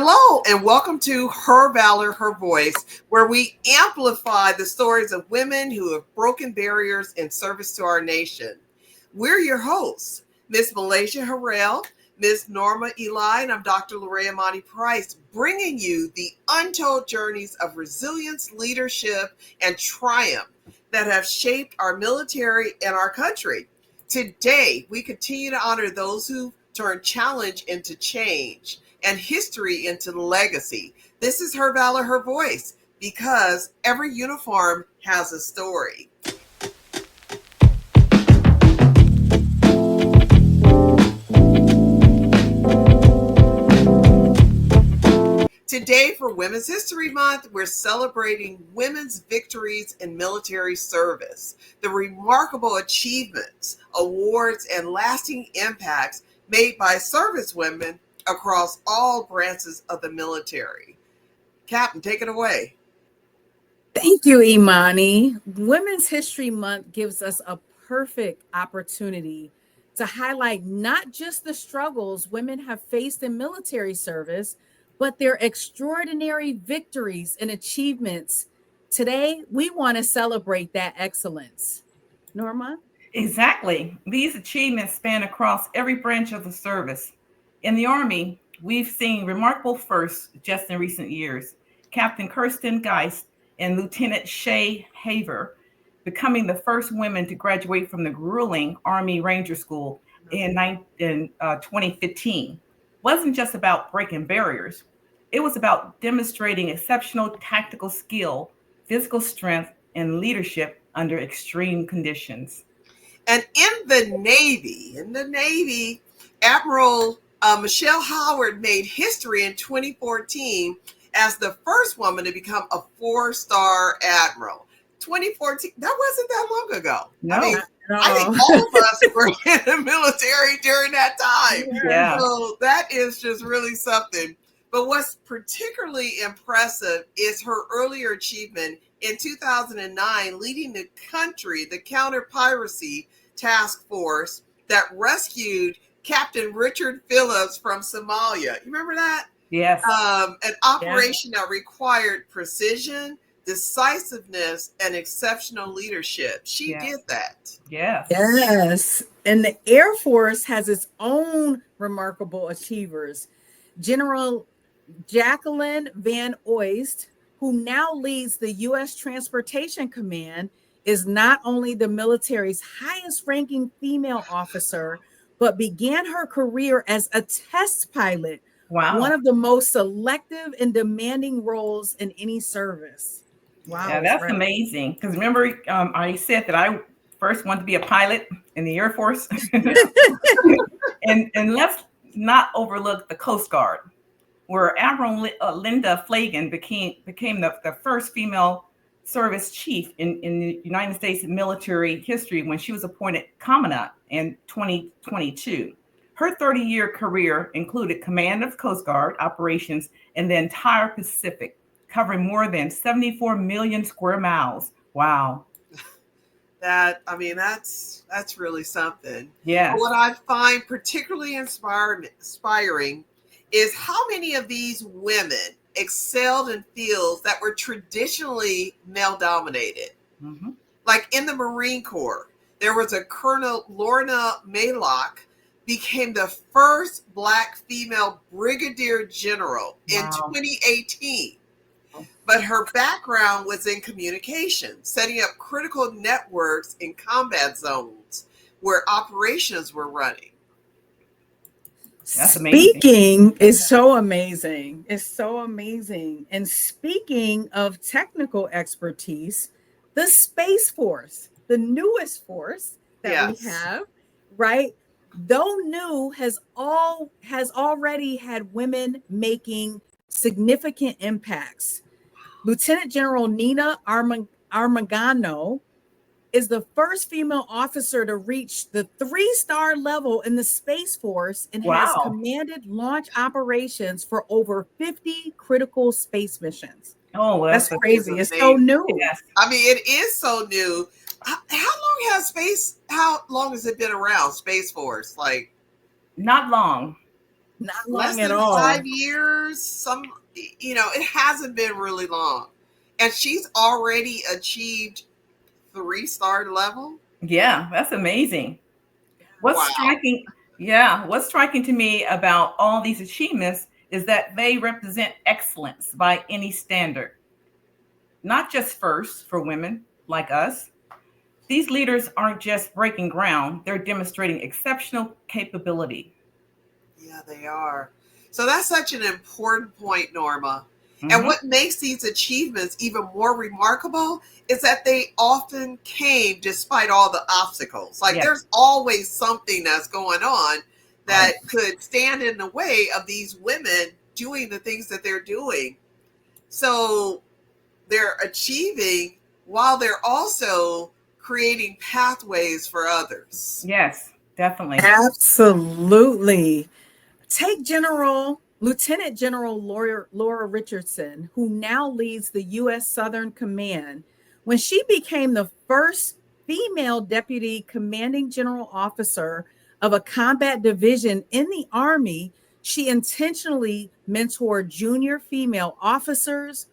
Hello, and welcome to Her Valor, Her Voice, where we amplify the stories of women who have broken barriers in service to our nation. We're your hosts, Miss Malaysia Harrell, Miss Norma Ely, and I'm Dr. LaRay Imani Price, bringing you the untold journeys of resilience, leadership, and triumph that have shaped our military and our country. Today, we continue to honor those who turn challenge into change and history into legacy. This is Her Valor, Her Voice, because every uniform has a story. Today, for Women's History Month, we're celebrating women's victories in military service, the remarkable achievements, awards, and lasting impacts made by service women across all branches of the military. Captain, take it away. Thank you, Imani. Women's History Month gives us a perfect opportunity to highlight not just the struggles women have faced in military service, but their extraordinary victories and achievements. Today, we want to celebrate that excellence. Norma? Exactly. These achievements span across every branch of the service. In the Army, we've seen remarkable firsts just in recent years. Captain Kirsten Geist and Lieutenant Shay Haver becoming the first women to graduate from the grueling Army Ranger School in 2015. Wasn't just about breaking barriers. It was about demonstrating exceptional tactical skill, physical strength, and leadership under extreme conditions. And in the Navy, Admiral Michelle Howard made history in 2014 as the first woman to become a 4-star admiral. 2014, that wasn't that long ago. No. I think all of us were in the military during that time. Yeah. So that is just really something. But what's particularly impressive is her earlier achievement in 2009, leading the country, the counter-piracy task force that rescued Captain Richard Phillips from Somalia. You remember that? Yes. An operation that required precision, decisiveness, and exceptional leadership. She did that. Yes. And the Air Force has its own remarkable achievers. General Jacqueline Van Oist, who now leads the U.S. Transportation Command, is not only the military's highest ranking female officer, but began her career as a test pilot. Wow. One of the most selective and demanding roles in any service. Wow. Yeah, that's amazing. Because remember, I said that I first wanted to be a pilot in the Air Force. and let's not overlook the Coast Guard, where Admiral Linda Flagan became the first female service chief in the United States military history when she was appointed commandant in 2022. Her 30-year career included command of Coast Guard operations in the entire Pacific, covering more than 74 million square miles. Wow. That's really something. Yeah. What I find particularly inspiring is how many of these women excelled in fields that were traditionally male-dominated. Mm-hmm. Like in the Marine Corps, there was a Colonel Lorna Maylock became the first Black female brigadier general in 2018. But her background was in communication, setting up critical networks in combat zones where operations were running. That's amazing. Speaking is so amazing. It's so amazing. And speaking of technical expertise, the Space Force, the newest force that we have, right? Though new, has already had women making significant impacts. Lieutenant General Nina Armagano is the first female officer to reach the 3-star level in the Space Force and has commanded launch operations for over 50 critical space missions. Oh, that's crazy. It's so new. Yes. It is so new. How long has it been around, Space Force? Not long. Not less long at than all. 5 years. It hasn't been really long. And she's already achieved 3-star level. Yeah, that's amazing. What's Wow. striking? Yeah, what's striking to me about all these achievements is that they represent excellence by any standard, not just first for women like us. These leaders aren't just breaking ground, they're demonstrating exceptional capability. Yeah, they are. So that's such an important point, Norma. And Mm-hmm. what makes these achievements even more remarkable is that they often came despite all the obstacles. Like Yes. there's always something that's going on that Right. could stand in the way of these women doing the things that they're doing. So they're achieving while they're also creating pathways for others. Yes, definitely. Absolutely. Take Lieutenant General Laura Richardson, who now leads the U.S. Southern Command. When she became the first female deputy commanding general officer of a combat division in the Army, she intentionally mentored junior female officers,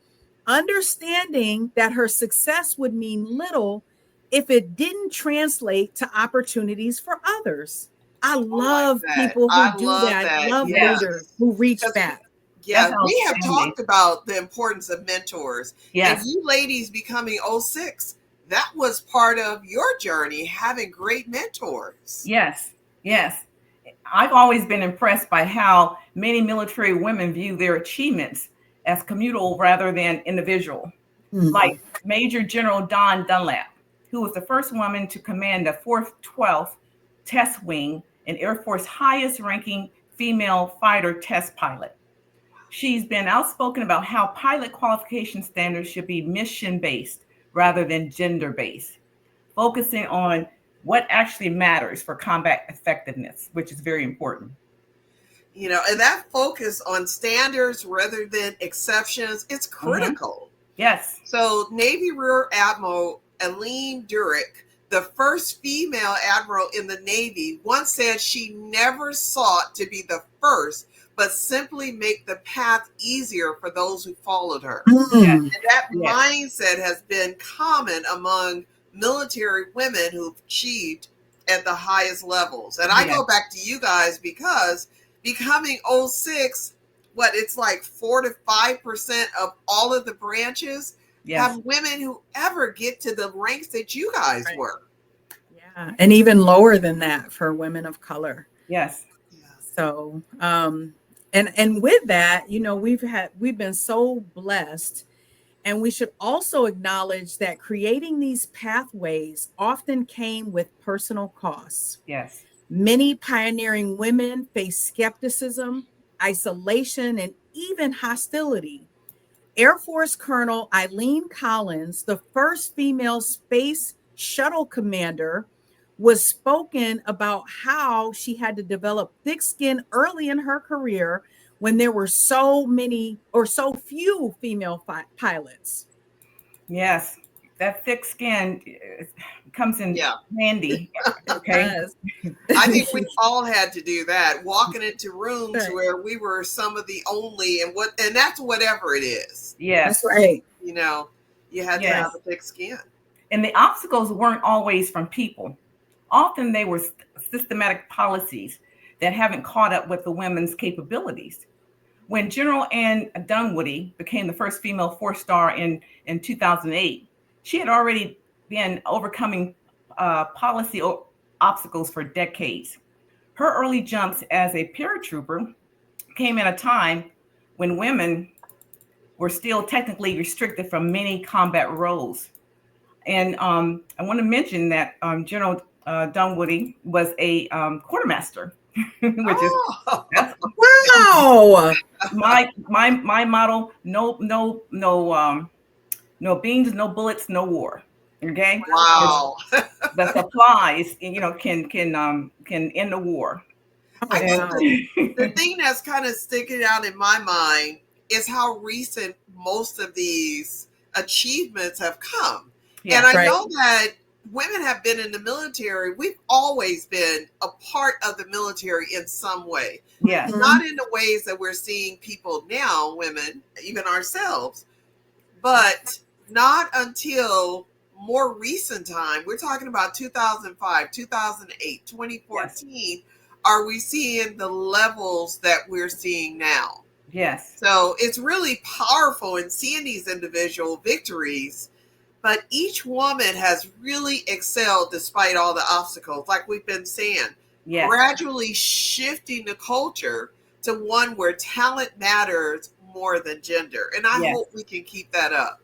understanding that her success would mean little if it didn't translate to opportunities for others. I love people who I do love that, that. love Yeah. leaders who reach back. Yeah, That's we have outstanding. talked about the importance of mentors. Yes. And you ladies becoming 06, that was part of your journey, having great mentors. Yes. Yes. I've always been impressed by how many military women view their achievements as communal rather than individual. Mhm. Like Major General Dawn Dunlap, who was the first woman to command the 4th 12th Test Wing, an Air Force highest ranking female fighter test pilot. She's been outspoken about how pilot qualification standards should be mission based rather than gender based, focusing on what actually matters for combat effectiveness, which is very important. And that focus on standards rather than exceptions, it's critical. Mm-hmm. Yes. So Navy Rear Admiral Eileen Durick, the first female admiral in the Navy, once said she never sought to be the first, but simply make the path easier for those who followed her. Yes. And that mindset has been common among military women who've achieved at the highest levels. And I go back to you guys because becoming 06, it's like 4 to 5% of all of the branches have women who ever get to the ranks that you guys were. Yeah, and even lower than that for women of color. Yes. So, and with that, we've been so blessed, and we should also acknowledge that creating these pathways often came with personal costs. Yes. Many pioneering women face skepticism, isolation, and even hostility. Air Force Colonel Eileen Collins, the first female space shuttle commander, was spoken about how she had to develop thick skin early in her career when there were so many or so few female pilots. Yes, that thick skin comes in handy. Okay. I think we all had to do that, walking into rooms where we were some of the only, and that's whatever it is. Yes. That's right. You had to have a thick skin. And the obstacles weren't always from people. Often they were systematic policies that haven't caught up with the women's capabilities. When General Ann Dunwoody became the first female 4-star in 2008, she had already been overcoming policy obstacles for decades. Her early jumps as a paratrooper came at a time when women were still technically restricted from many combat roles. And I want to mention that General Dunwoody was a quartermaster, which is wow. My motto: no beans, no bullets, no war. Okay. Wow. The supplies, can end the war. I think the thing that's kind of sticking out in my mind is how recent most of these achievements have come. And I know that women have been in the military. We've always been a part of the military in some way. Yes. Not in the ways that we're seeing people now, women, even ourselves, but not until more recent time. We're talking about 2005, 2008, 2014. Yes. Are we seeing the levels that we're seeing now? Yes. So it's really powerful in seeing these individual victories. But each woman has really excelled despite all the obstacles, like we've been saying. Yes. Gradually shifting the culture to one where talent matters more than gender. And I hope we can keep that up.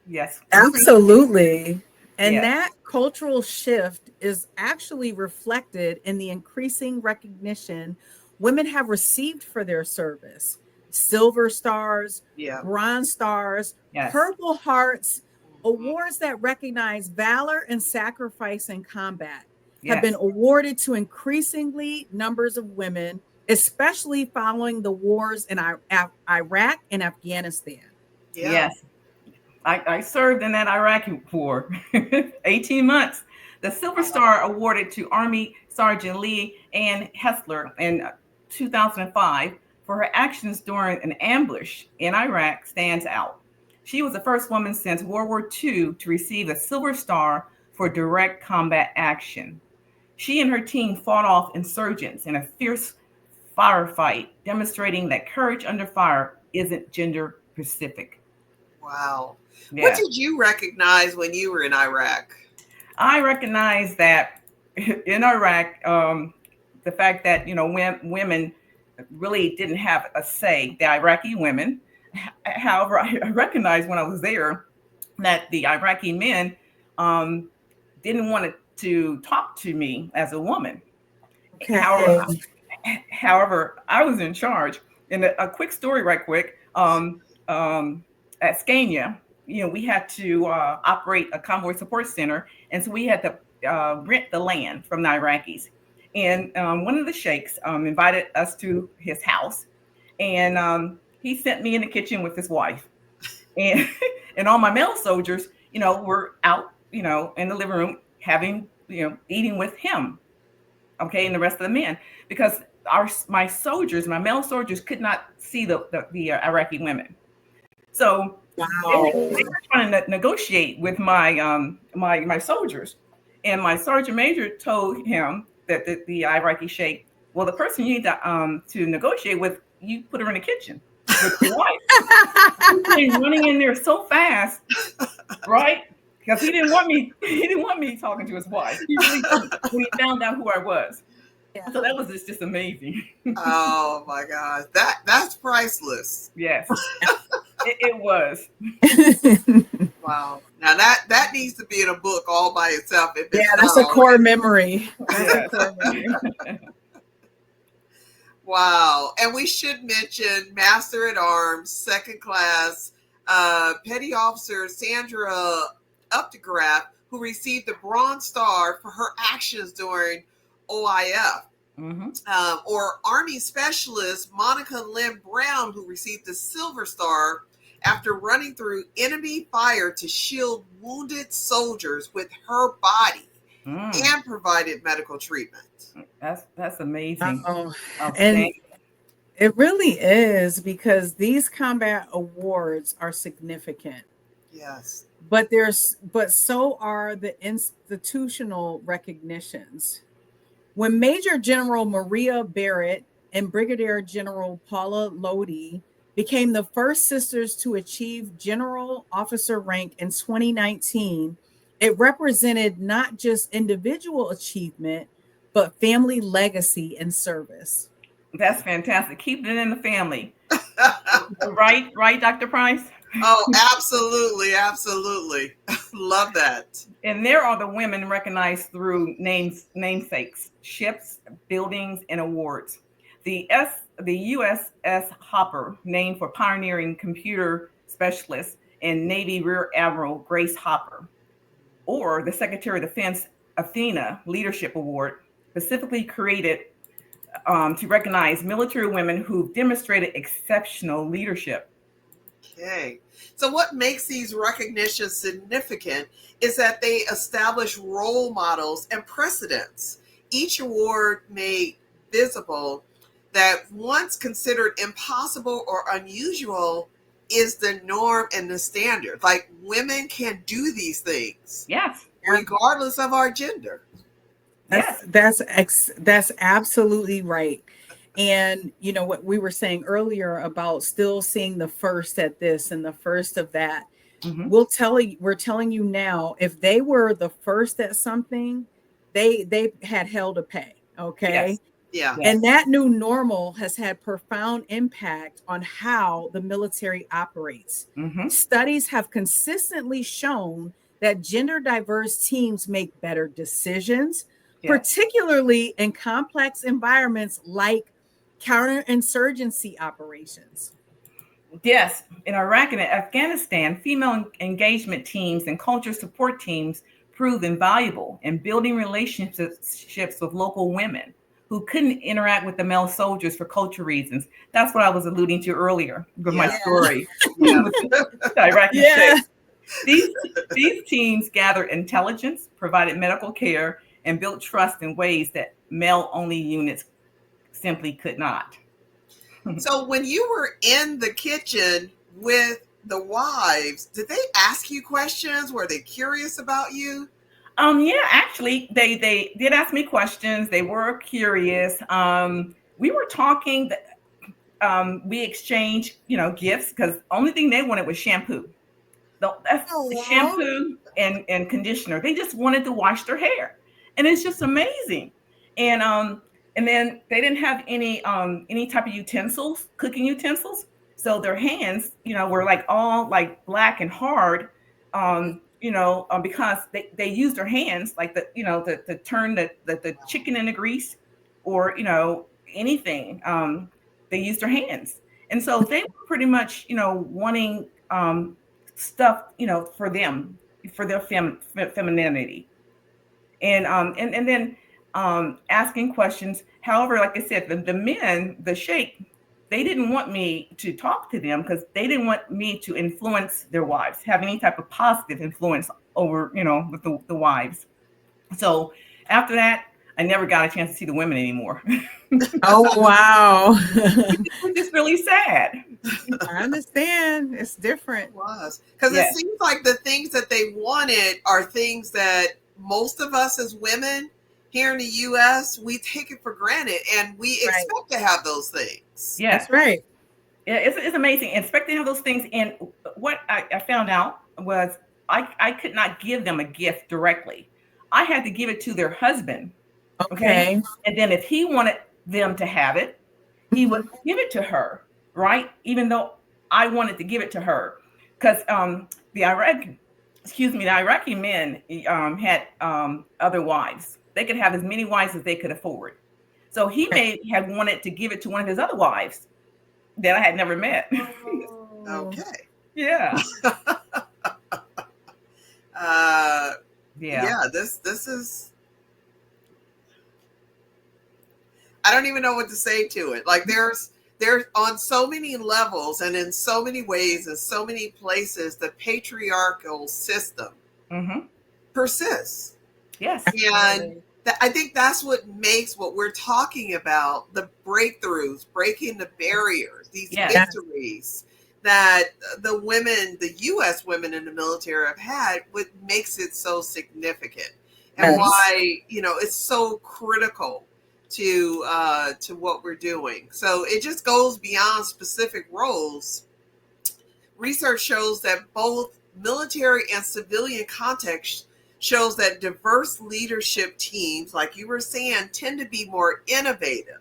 Yes. Absolutely. And that cultural shift is actually reflected in the increasing recognition women have received for their service. Silver stars, bronze stars, Purple Hearts, awards that recognize valor and sacrifice in combat have been awarded to increasingly numbers of women, especially following the wars in Iraq and Afghanistan. Yes. I served in that Iraqi war, 18 months. The Silver Star awarded to Army Sergeant Leigh Ann Hessler in 2005 for her actions during an ambush in Iraq stands out. She was the first woman since World War II to receive a Silver Star for direct combat action. She and her team fought off insurgents in a fierce firefight, demonstrating that courage under fire isn't gender specific. Wow. Yeah. What did you recognize when you were in Iraq? I recognized that in Iraq, the fact that, women really didn't have a say, the Iraqi women. However, I recognized when I was there that the Iraqi men didn't want to talk to me as a woman. Okay. However, I was in charge. And a quick story right quick. At Scania, we had to operate a convoy support center. And so we had to rent the land from the Iraqis. And one of the sheikhs invited us to his house. And he sent me in the kitchen with his wife. And and all my male soldiers, were out, in the living room having, eating with him. Okay. And the rest of the men, because my male soldiers could not see the Iraqi women. So they were trying to negotiate with my my soldiers, and my sergeant major told him that the Iraqi sheikh, well, the person you need to negotiate with, you put her in the kitchen with your wife. He came running in there so fast, right? Because he didn't want me talking to his wife. He really didn't, when he found out who I was. Yeah. So that was just amazing. Oh my gosh, that's priceless. Yes, it was. Wow. Now that needs to be in a book all by itself. That's a core memory. Wow. And we should mention Master at Arms, Second Class, Petty Officer Sandra Updegraff, who received the Bronze Star for her actions during OIF. Mm-hmm. Or Army Specialist Monica Lynn Brown, who received the Silver Star after running through enemy fire to shield wounded soldiers with her body and provided medical treatment. That's amazing. And it really is, because these combat awards are significant. Yes. But so are the institutional recognitions. When Major General Maria Barrett and Brigadier General Paula Lodi became the first sisters to achieve general officer rank in 2019, it represented not just individual achievement, but family legacy and service. That's fantastic. Keep it in the family. Right, Dr. Price? Oh, absolutely. Absolutely. Love that. And there are the women recognized through namesakes, ships, buildings, and awards. The USS Hopper, named for pioneering computer specialist and Navy Rear Admiral Grace Hopper, or the Secretary of Defense Athena Leadership Award, specifically created to recognize military women who've demonstrated exceptional leadership. Okay. So what makes these recognitions significant is that they establish role models and precedents. Each award made visible that once considered impossible or unusual is the norm and the standard. Like women can do these things. Yes. Regardless of our gender. That's absolutely right. And you know what we were saying earlier about still seeing the first at this and the first of that. Mm-hmm. We're telling you now, if they were the first at something, they had hell to pay. Okay. Yes. And that new normal has had profound impact on how the military operates. Mm-hmm. Studies have consistently shown that gender diverse teams make better decisions, particularly in complex environments like counterinsurgency operations. Yes, in Iraq and Afghanistan, female engagement teams and culture support teams proved invaluable in building relationships with local women who couldn't interact with the male soldiers for culture reasons. That's what I was alluding to earlier with my story. Iraqi chicks. These teams gathered intelligence, provided medical care, and built trust in ways that male-only units simply could not. So when you were in the kitchen with the wives, did they ask you questions? Were they curious about you? Yeah, actually, they did ask me questions. They were curious. We were talking. We exchanged, gifts because only thing they wanted was shampoo. That's shampoo and conditioner. They just wanted to wash their hair, and it's just amazing. And then they didn't have any type of utensils, cooking utensils. So their hands, were like all like black and hard, because they used their hands like to turn the chicken into grease or, anything. They used their hands. And so they were pretty much, wanting stuff, for them, for their femininity. And then asking questions. However, like I said, the men, the sheikh, they didn't want me to talk to them because they didn't want me to influence their wives, have any type of positive influence over, with the wives. So after that, I never got a chance to see the women anymore. Oh, wow. Which is really sad. I understand. It's different. It was. Because it seems like the things that they wanted are things that most of us as women here in the U.S., we take it for granted and we expect to have those things. Yeah, that's right. Yeah, it's amazing. Expect to have those things. And what I found out was I could not give them a gift directly. I had to give it to their husband. Okay. And then if he wanted them to have it, he would give it to her, right? Even though I wanted to give it to her. Because the Iraqi men had other wives. They could have as many wives as they could afford. So he may have wanted to give it to one of his other wives that I had never met. Okay. Yeah. Yeah. This is. I don't even know what to say to it. Like there's on so many levels and in so many ways and so many places, the patriarchal system persists. Yes. And I think that's what makes what we're talking about, the breakthroughs, breaking the barriers, these victories that the women, the U.S. women in the military have had, what makes it so significant and why, it's so critical to what we're doing. So it just goes beyond specific roles. Research shows that both military and civilian context shows that diverse leadership teams, like you were saying, tend to be more innovative.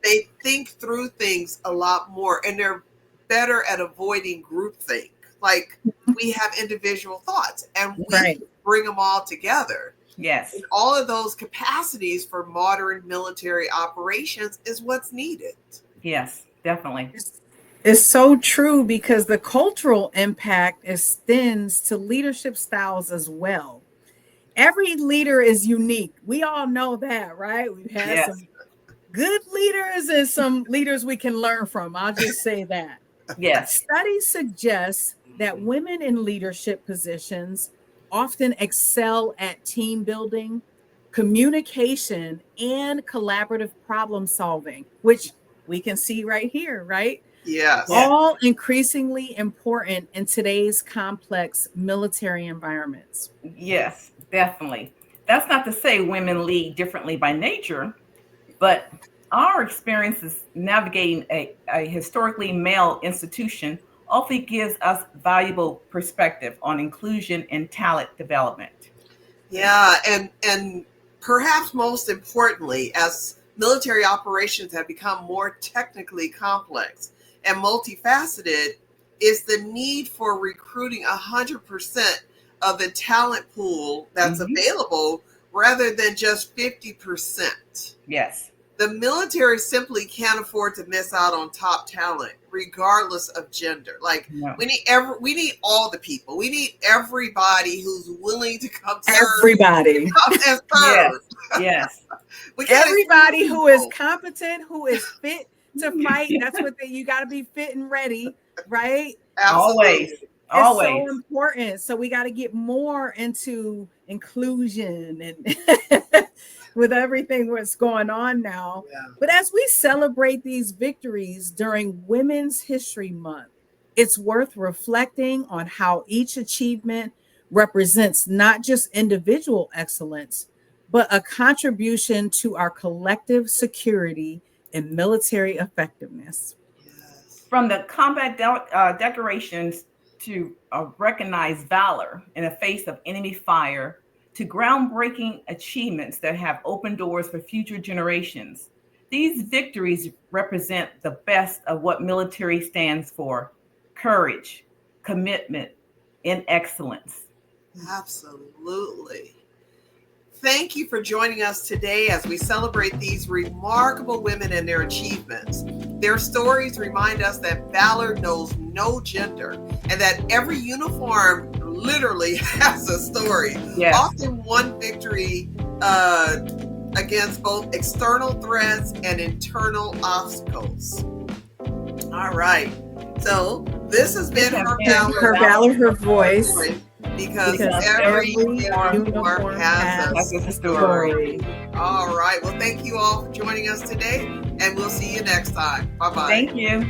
They think through things a lot more, and they're better at avoiding groupthink. Like we have individual thoughts, and we bring them all together. Yes. And all of those capacities for modern military operations is what's needed. Yes, definitely. It's so true because the cultural impact extends to leadership styles as well. Every leader is unique. We all know that, right? We've had some good leaders and some leaders we can learn from. I'll just say that. Yes. Studies suggest that women in leadership positions often excel at team building, communication, and collaborative problem solving, which we can see right here, right? Yes. All increasingly important in today's complex military environments. Yes, definitely. That's not to say women lead differently by nature, but our experiences navigating a historically male institution often gives us valuable perspective on inclusion and talent development. Yeah, and perhaps most importantly, as military operations have become more technically complex and multifaceted, is the need for recruiting 100% of the talent pool that's available rather than just 50%. Yes. The military simply can't afford to miss out on top talent, regardless of gender. Like we need all the people. We need everybody who's willing to come serve. Everybody. Come and serve. Yes. Everybody who is competent, who is fit to fight. That's what you got to be fit and ready, right? Absolutely. It's so important. So we got to get more into inclusion and with everything what's going on now. Yeah. But as we celebrate these victories during Women's History Month, it's worth reflecting on how each achievement represents not just individual excellence, but a contribution to our collective security and military effectiveness. Yes. From the combat decorations to recognize valor in the face of enemy fire, to groundbreaking achievements that have opened doors for future generations. These victories represent the best of what military stands for: courage, commitment, and excellence. Absolutely. Thank you for joining us today as we celebrate these remarkable women and their achievements. Their stories remind us that valor knows no gender and that every uniform literally has a story. Yes. Often one victory against both external threats and internal obstacles. All right. So this has been Her Valor, Her Voice. Because every uniform has a story. All right. Well, thank you all for joining us today, and we'll see you next time. Bye-bye. Thank you.